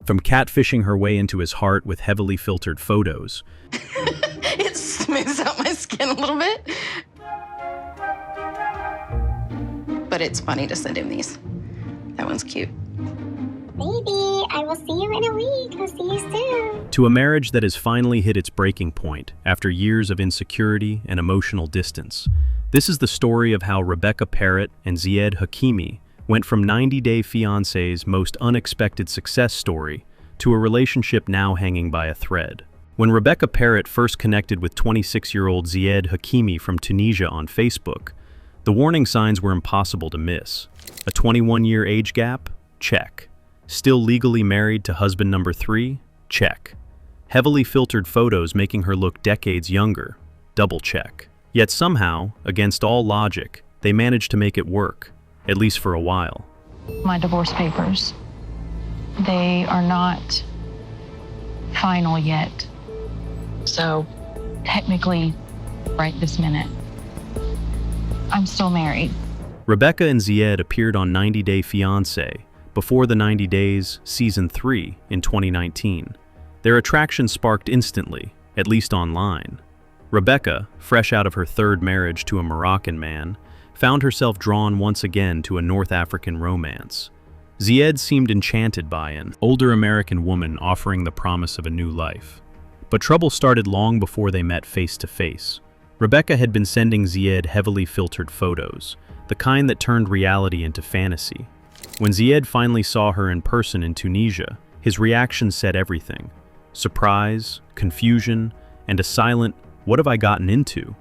From catfishing her way into his heart with heavily filtered photos, It smooths out my skin a little bit. But it's funny to send him these. That one's cute. Baby, I will see you in a week. I'll see you soon. to a marriage that has finally hit its breaking point after years of insecurity and emotional distance. This is the story of how Rebecca Parrott and Zied Hakimi went from 90-Day Fiancé's most unexpected success story to a relationship now hanging by a thread. When Rebecca Parrott first connected with 26-year-old Zied Hakimi from Tunisia on Facebook, the warning signs were impossible to miss. A 21-year age gap? Check. Still legally married to husband number 3? Check. Heavily filtered photos making her look decades younger? Double check. Yet somehow, against all logic, they managed to make it work, at least for a while. My divorce papers, they are not final yet. So technically, right this minute, I'm still married. Rebecca and Zied appeared on 90-Day Fiancé before the 90 Days Season 3 in 2019. Their attraction sparked instantly, at least online. Rebecca, fresh out of her third marriage to a Moroccan man, found herself drawn once again to a North African romance. Zied seemed enchanted by an older American woman offering the promise of a new life. But trouble started long before they met face to face. Rebecca had been sending Zied heavily filtered photos, the kind that turned reality into fantasy. When Zied finally saw her in person in Tunisia, his reaction said everything. Surprise, confusion, and a silent, "What have I gotten into?"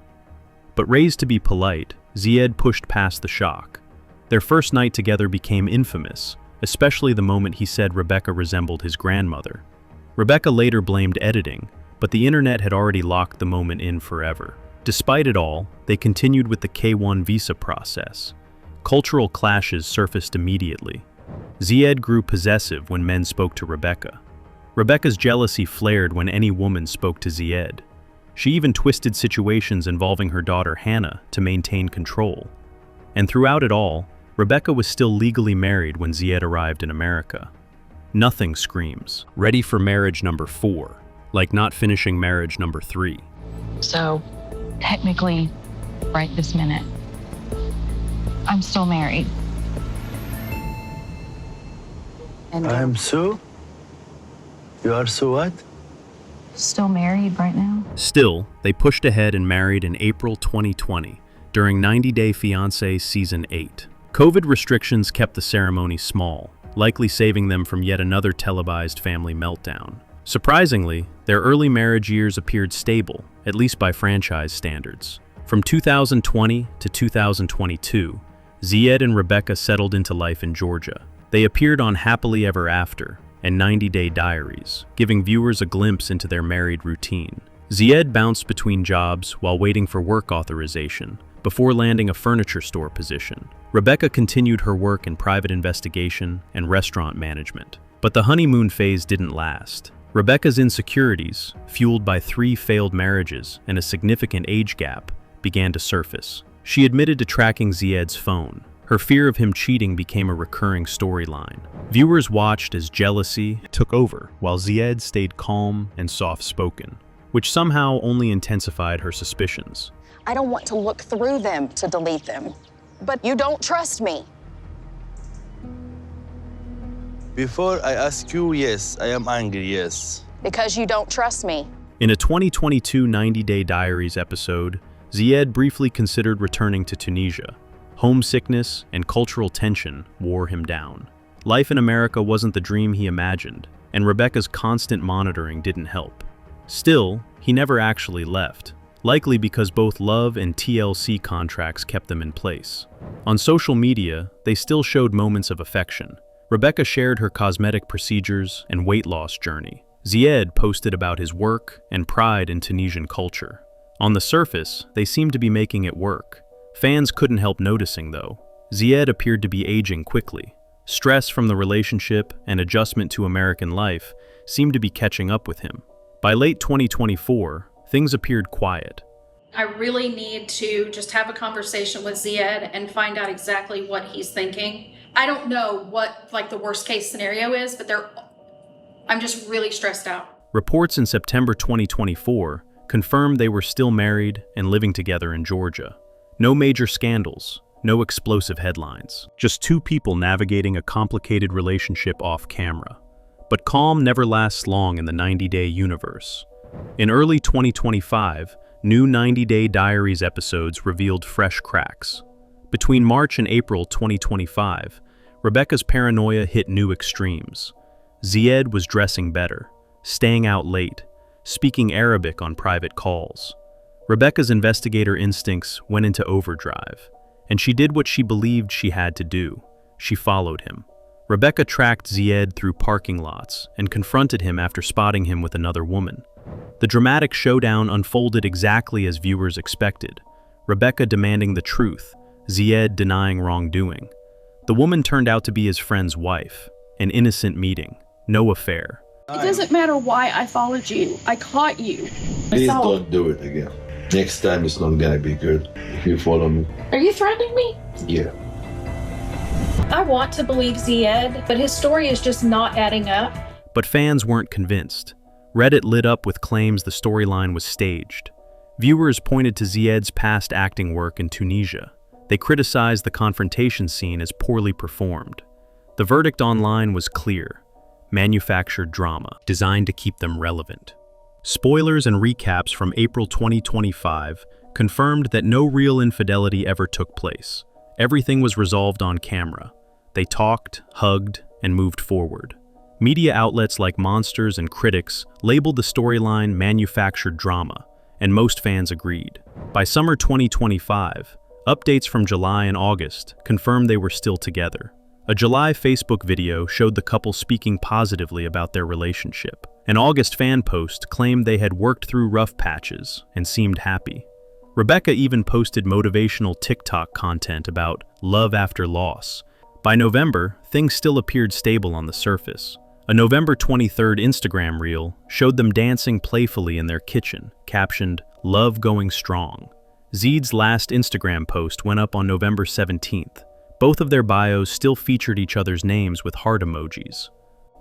But raised to be polite, Zied pushed past the shock. Their first night together became infamous, especially the moment he said Rebecca resembled his grandmother. Rebecca later blamed editing, but the internet had already locked the moment in forever. Despite it all, they continued with the K-1 visa process. Cultural clashes surfaced immediately. Zied grew possessive when men spoke to Rebecca. Rebecca's jealousy flared when any woman spoke to Zied. She even twisted situations involving her daughter Hannah to maintain control. And throughout it all, Rebecca was still legally married when Zied arrived in America. Nothing screams, ready for marriage number 4, like not finishing marriage number 3. So technically, right this minute, I'm still married. And I'm so? You are so what? Still married right now? Still, they pushed ahead and married in April 2020, during 90-Day Fiancé Season 8. COVID restrictions kept the ceremony small, likely saving them from yet another televised family meltdown. Surprisingly, their early marriage years appeared stable, at least by franchise standards. From 2020 to 2022, Zied and Rebecca settled into life in Georgia. They appeared on Happily Ever After and 90-Day Diaries, giving viewers a glimpse into their married routine. Zied bounced between jobs while waiting for work authorization, before landing a furniture store position. Rebecca continued her work in private investigation and restaurant management. But the honeymoon phase didn't last. Rebecca's insecurities, fueled by 3 failed marriages and a significant age gap, began to surface. She admitted to tracking Zied's phone. Her fear of him cheating became a recurring storyline. Viewers watched as jealousy took over, while Zied stayed calm and soft-spoken, which somehow only intensified her suspicions. I don't want to look through them to delete them. But you don't trust me. Before I ask you, yes, I am angry, yes. Because you don't trust me. In a 2022 90-Day Diaries episode, Zied briefly considered returning to Tunisia. Homesickness and cultural tension wore him down. Life in America wasn't the dream he imagined, and Rebecca's constant monitoring didn't help. Still, he never actually left, likely because both love and TLC contracts kept them in place. On social media, they still showed moments of affection. Rebecca shared her cosmetic procedures and weight loss journey. Zied posted about his work and pride in Tunisian culture. On the surface, they seemed to be making it work. Fans couldn't help noticing, though. Zied appeared to be aging quickly. Stress from the relationship and adjustment to American life seemed to be catching up with him. By late 2024, things appeared quiet. I really need to just have a conversation with Zied and find out exactly what he's thinking. I don't know what the worst case scenario is, but I'm just really stressed out. Reports in September 2024 confirmed they were still married and living together in Georgia. No major scandals, no explosive headlines. Just two people navigating a complicated relationship off camera. But calm never lasts long in the 90-day universe. In early 2025, new 90-Day Diaries episodes revealed fresh cracks. Between March and April 2025, Rebecca's paranoia hit new extremes. Zied was dressing better, staying out late, speaking Arabic on private calls. Rebecca's investigator instincts went into overdrive, and she did what she believed she had to do. She followed him. Rebecca tracked Zied through parking lots and confronted him after spotting him with another woman. The dramatic showdown unfolded exactly as viewers expected, Rebecca demanding the truth, Zied denying wrongdoing. The woman turned out to be his friend's wife, an innocent meeting, no affair. It doesn't matter why I followed you. I caught you. Please don't do it again. Next time it's not gonna be good if you follow me. Are you threatening me? Yeah. I want to believe Zied, but his story is just not adding up. But fans weren't convinced. Reddit lit up with claims the storyline was staged. Viewers pointed to Zied's past acting work in Tunisia. They criticized the confrontation scene as poorly performed. The verdict online was clear: manufactured drama, designed to keep them relevant. Spoilers and recaps from April 2025 confirmed that no real infidelity ever took place. Everything was resolved on camera. They talked, hugged, and moved forward. Media outlets like Monsters and critics labeled the storyline manufactured drama, and most fans agreed. By summer 2025, updates from July and August confirmed they were still together. A July Facebook video showed the couple speaking positively about their relationship. An August fan post claimed they had worked through rough patches and seemed happy. Rebecca even posted motivational TikTok content about love after loss. By November, things still appeared stable on the surface. A November 23rd Instagram reel showed them dancing playfully in their kitchen, captioned, "Love going strong." Zied's last Instagram post went up on November 17th. Both of their bios still featured each other's names with heart emojis.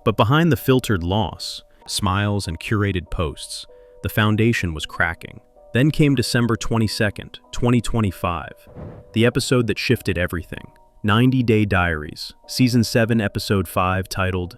But behind the filtered loss, smiles and curated posts, the foundation was cracking. Then came December 22nd, 2025, the episode that shifted everything. 90-Day Diaries, Season 7, Episode 5, titled,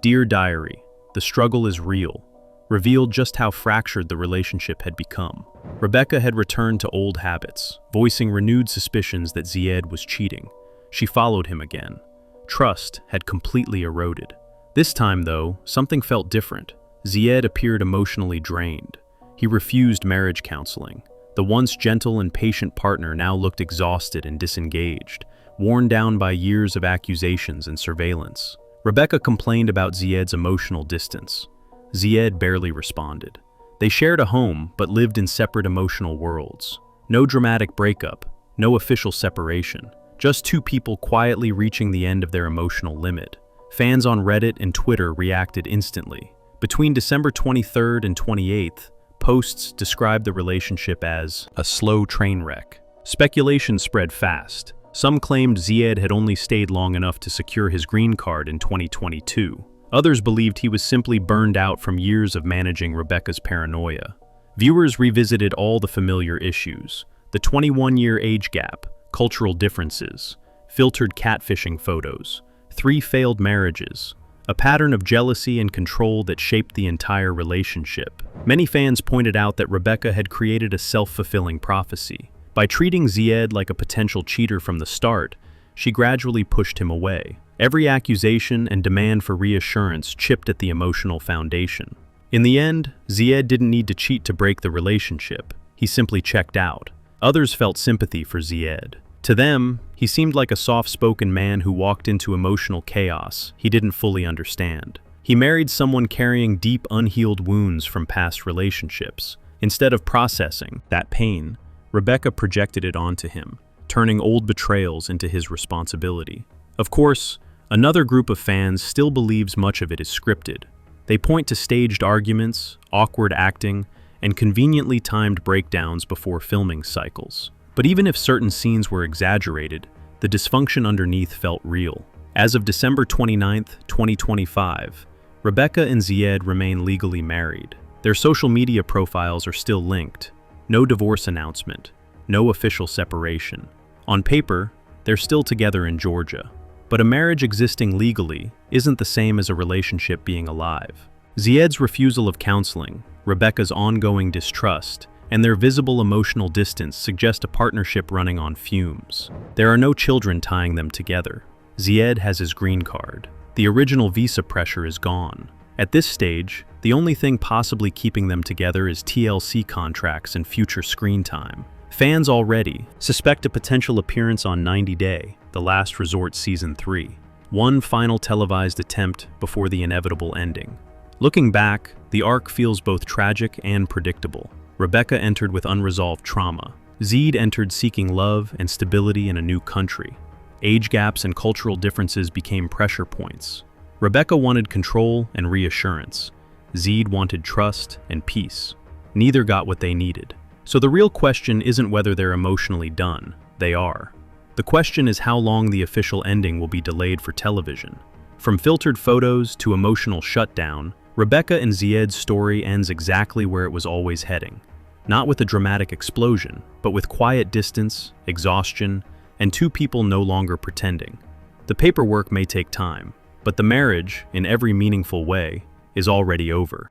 "Dear Diary, the struggle is real," revealed just how fractured the relationship had become. Rebecca had returned to old habits, voicing renewed suspicions that Zied was cheating. She followed him again. Trust had completely eroded. This time, though, something felt different. Zied appeared emotionally drained. He refused marriage counseling. The once gentle and patient partner now looked exhausted and disengaged, worn down by years of accusations and surveillance. Rebecca complained about Zied's emotional distance. Zied barely responded. They shared a home, but lived in separate emotional worlds. No dramatic breakup, no official separation. Just two people quietly reaching the end of their emotional limit. Fans on Reddit and Twitter reacted instantly. Between December 23rd and 28th, posts described the relationship as a slow train wreck. Speculation spread fast. Some claimed Zied had only stayed long enough to secure his green card in 2022. Others believed he was simply burned out from years of managing Rebecca's paranoia. Viewers revisited all the familiar issues: the 21-year age gap, cultural differences, filtered catfishing photos, 3 failed marriages, a pattern of jealousy and control that shaped the entire relationship. Many fans pointed out that Rebecca had created a self-fulfilling prophecy. By treating Zied like a potential cheater from the start, she gradually pushed him away. Every accusation and demand for reassurance chipped at the emotional foundation. In the end, Zied didn't need to cheat to break the relationship. He simply checked out. Others felt sympathy for Zied. To them, he seemed like a soft-spoken man who walked into emotional chaos he didn't fully understand. He married someone carrying deep, unhealed wounds from past relationships. Instead of processing that pain, Rebecca projected it onto him, turning old betrayals into his responsibility. Of course, another group of fans still believes much of it is scripted. They point to staged arguments, awkward acting, and conveniently timed breakdowns before filming cycles. But even if certain scenes were exaggerated, the dysfunction underneath felt real. As of December 29, 2025, Rebecca and Zied remain legally married. Their social media profiles are still linked. No divorce announcement, no official separation. On paper, they're still together in Georgia. But a marriage existing legally isn't the same as a relationship being alive. Zied's refusal of counseling, Rebecca's ongoing distrust, and their visible emotional distance suggest a partnership running on fumes. There are no children tying them together. Zied has his green card. The original visa pressure is gone. At this stage, the only thing possibly keeping them together is TLC contracts and future screen time. Fans already suspect a potential appearance on 90 Day, The Last Resort Season 3. One final televised attempt before the inevitable ending. Looking back, the arc feels both tragic and predictable. Rebecca entered with unresolved trauma. Zied entered seeking love and stability in a new country. Age gaps and cultural differences became pressure points. Rebecca wanted control and reassurance. Zied wanted trust and peace. Neither got what they needed. So the real question isn't whether they're emotionally done. They are. The question is how long the official ending will be delayed for television. From filtered photos to emotional shutdown, Rebecca and Zied's story ends exactly where it was always heading. Not with a dramatic explosion, but with quiet distance, exhaustion, and two people no longer pretending. The paperwork may take time, but the marriage, in every meaningful way, is already over.